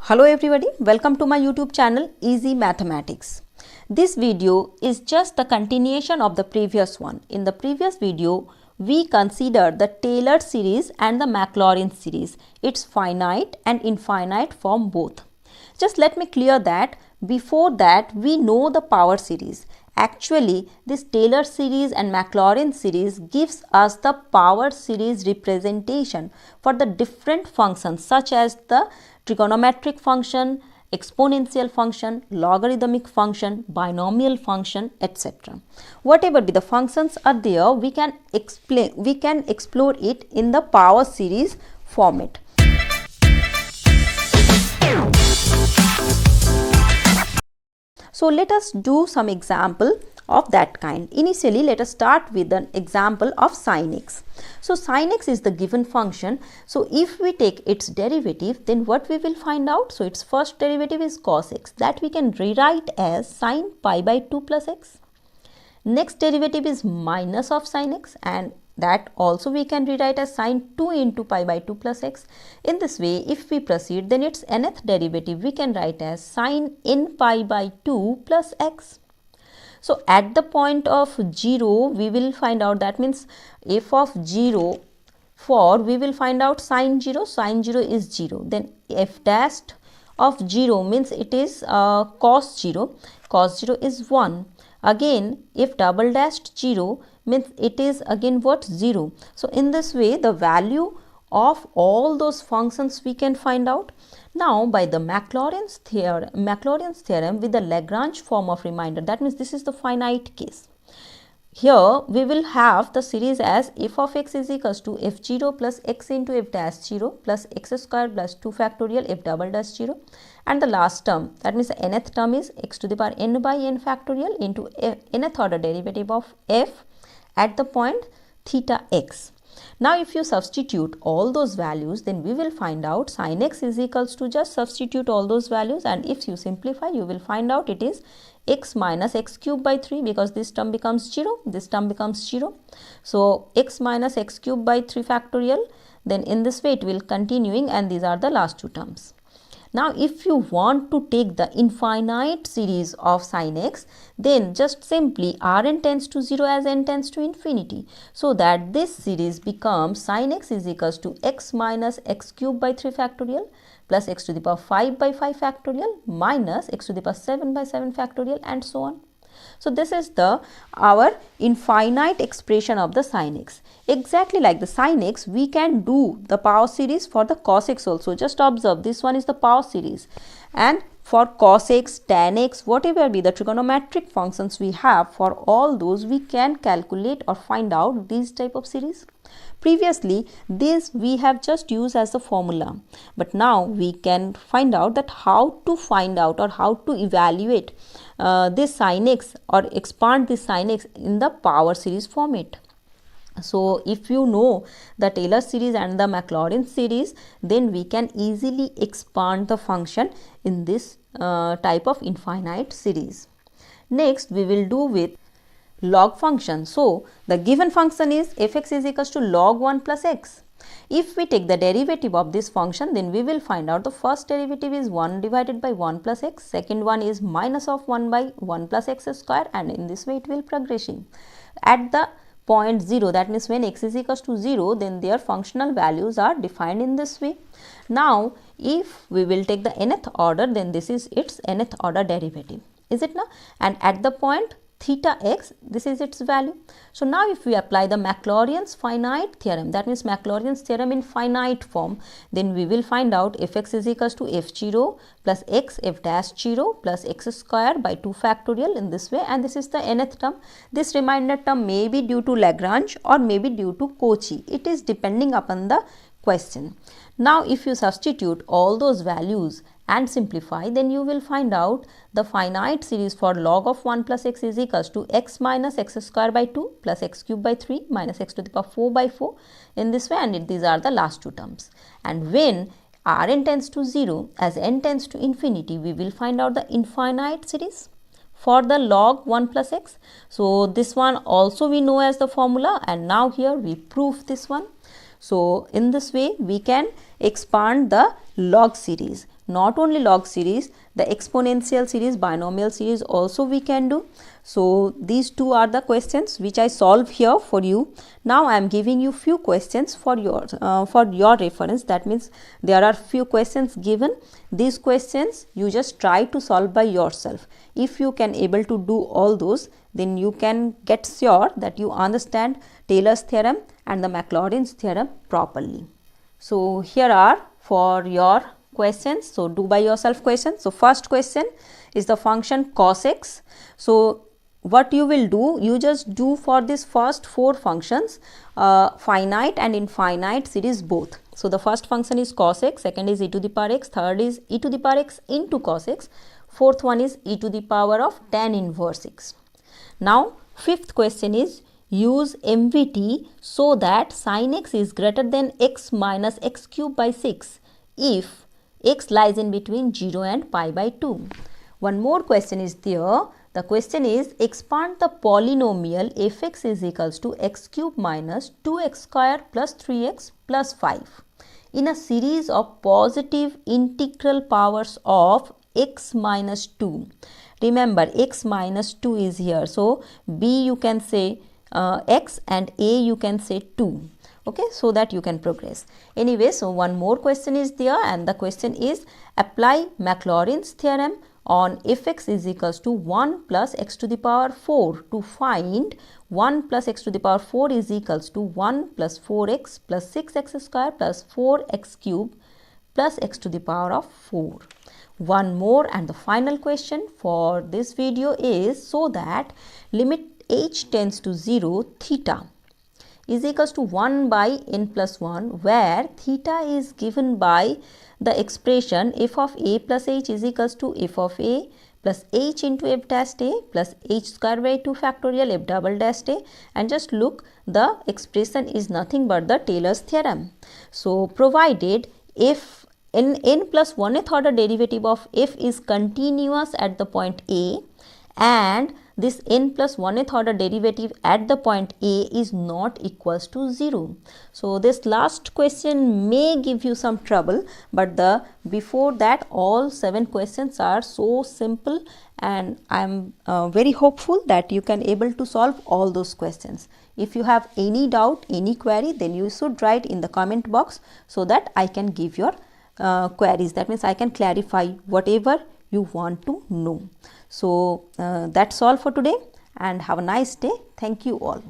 Hello everybody, welcome to my YouTube channel Easy Mathematics. This video is just the continuation of the previous one. In the previous video, we considered the Taylor series and the Maclaurin series, its finite and infinite form both. Just let me clear that before that we know the power series. Actually, this Taylor series and Maclaurin series gives us the power series representation for the different functions such as the trigonometric function, exponential function, logarithmic function, binomial function, etc. Whatever be the functions are there, we can explore it in the power series format. So let us do some example of that kind. Initially, let us start with an example of sin x. So sin x is the given function. So if we take its derivative, then what we will find out? So its first derivative is cos x, that we can rewrite as sin pi by 2 plus x. Next derivative is minus of sin x, and that also we can rewrite as sin 2 into pi by 2 plus x. In this way, if we proceed, then its nth derivative we can write as sin n pi by 2 plus x. So at the point of 0, we will find out, that means f of 0 for, we will find out sin 0 is 0. Then f dash of 0 means it is cos 0 is 1. Again, if double dashed 0 means it is again what? 0. So in this way, the value of all those functions we can find out. Now by the Maclaurin's theorem with the Lagrange form of remainder, that means this is the finite case. Here we will have the series as f of x is equals to f0 plus x into f dash 0 plus x square plus 2 factorial f double dash 0, and the last term, that means the nth term is x to the power n by n factorial into nth order derivative of f at the point theta x. Now if you substitute all those values, then we will find out sin x is equals to, just substitute all those values, and if you simplify, you will find out it is x minus x cube by 3, because this term becomes 0, this term becomes 0. So x minus x cube by 3 factorial, then in this way it will continuing, and these are the last two terms. Now if you want to take the infinite series of sin x, then just simply Rn tends to 0 as n tends to infinity, so that this series becomes sin x is equals to x minus x cube by 3 factorial plus x to the power 5 by 5 factorial minus x to the power 7 by 7 factorial, and so on. So this is our infinite expression of the sin x. Exactly like the sin x, we can do the power series for the cos x also. Just observe, this one is the power series, and for cos x, tan x, whatever be the trigonometric functions we have, for all those we can calculate or find out these type of series. Previously, this we have just used as a formula, but now we can find out that how to find out or how to evaluate this sin x or expand this sin x in the power series format. So if you know the Taylor series and the Maclaurin series, then we can easily expand the function in this type of infinite series. Next, we will do with log function. So the given function is fx is equals to log 1 plus x. If we take the derivative of this function, then we will find out the first derivative is 1 divided by 1 plus x, second one is minus of 1 by 1 plus x square, and in this way it will progressing. At the point 0, that means when x is equals to 0, then their functional values are defined in this way. Now if we will take the nth order, then this is its nth order derivative, is it now? And at the point theta x, this is its value. So now if we apply the Maclaurin's finite theorem, that means Maclaurin's theorem in finite form, then we will find out fx is equals to f0 plus x f dash 0 plus x square by 2 factorial in this way, and this is the nth term. This remainder term may be due to Lagrange or may be due to Cauchy. It is depending upon the question. Now if you substitute all those values and simplify, then you will find out the finite series for log of 1 plus x is equals to x minus x square by 2 plus x cube by 3 minus x to the power 4 by 4 in this way, and these are the last two terms. And when Rn tends to 0 as n tends to infinity, we will find out the infinite series for the log 1 plus x. So this one also we know as the formula, and now here we prove this one. So in this way we can expand the log series. not only log series, the exponential series, binomial series also we can do. So these two are the questions which I solve here for you. Now I am giving you few questions for your reference. That means there are few questions given. These questions you just try to solve by yourself. If you can able to do all those, then you can get sure that you understand Taylor's theorem and the Maclaurin's theorem properly. So here are for your questions. So do by yourself questions. So first question is the function cos x. So what you will do, you just do for this first four functions, finite and infinite series both. So the first function is cos x, second is e to the power x, third is e to the power x into cos x, fourth one is e to the power of tan inverse x. Now fifth question is use MVT so that sin x is greater than x minus x cube by 6 if x lies in between 0 and pi by 2. One more question is there. The question is expand the polynomial fx is equals to x cube minus 2x square plus 3x plus 5 in a series of positive integral powers of x minus 2. Remember, x minus 2 is here. So b you can say x and a you can say 2. Okay, so that you can progress. Anyway, so one more question is there, and the question is apply Maclaurin's theorem on fx is equals to 1 plus x to the power 4 to find 1 plus x to the power 4 is equals to 1 plus 4x plus 6x square plus 4x cube plus x to the power of 4. One more and the final question for this video is so that limit h tends to 0 theta is equals to 1 by n plus 1, where theta is given by the expression f of a plus h is equals to f of a plus h into f dash a plus h square by 2 factorial f double dash a, and just look, the expression is nothing but the Taylor's theorem. So provided if n plus 1th order derivative of f is continuous at the point a and this n plus 1th order derivative at the point a is not equals to 0. So this last question may give you some trouble, but before that all 7 questions are so simple, and I am very hopeful that you can able to solve all those questions. If you have any doubt, any query, then you should write in the comment box so that I can give your queries. That means I can clarify whatever you want to know. So that's all for today, and have a nice day. Thank you all.